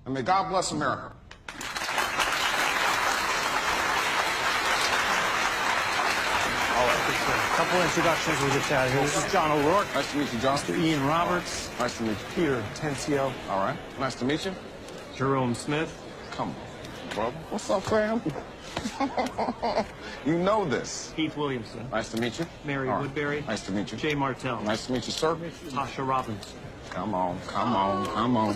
and may God bless America. A couple introductions, we'll get you out of here. This is John O'Rourke. Nice to meet you, John. Mr. Ian Roberts. Nice to meet you. Peter Tencio. All right. Nice to meet you. Jerome Smith. Come on, brother. What's up, fam? You know this. Keith Williamson. Nice to meet you. Mary All right. Woodbury. Nice to meet you. Jay Martell. Nice to meet you, sir. Tasha Robinson. Come on, come on, come on.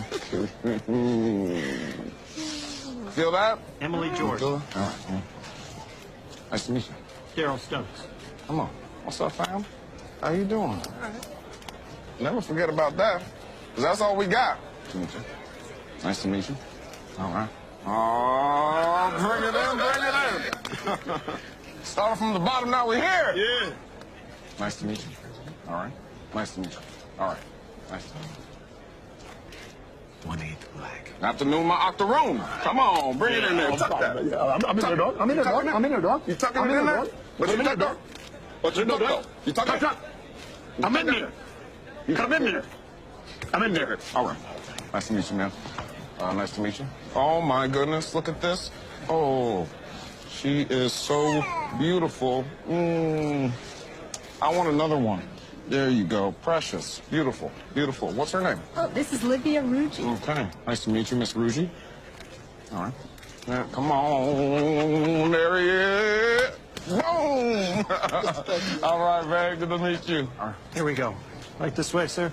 Feel that? Emily George. Feel it? All right. Yeah. Nice to meet you. Daryl Stokes. Come on. What's up, fam? How you doing? Never forget about that, because that's all we got. Nice to meet you. Nice to meet you. All right. Oh, bring it in, bring it in. Started from the bottom, now we're here. Yeah. Nice to meet you. All right. Nice to meet you. All right. Nice to meet you. 1/8 black. Afternoon, my octoroon. Come on, bring it in there. Tuck that. I'm in there, dog. I'm in there, dog. I'm in there, dog. You tucking it in there? What's your tuck, dog? What's your tuck, dog? You tucking it? I'm in there. You come in there. I'm in there. All right. Nice to meet you, man. Nice to meet you. Oh, my goodness. Look at this. Oh, she is so beautiful. I want another one. There you go. Precious. Beautiful. Beautiful. What's her name? Oh, this is Livia Ruggi. Okay. Nice to meet you, Miss Ruggi. All right. Yeah, come on. There he is. Boom. All right, man. Good to meet you. All right. Here we go. Right this way, sir.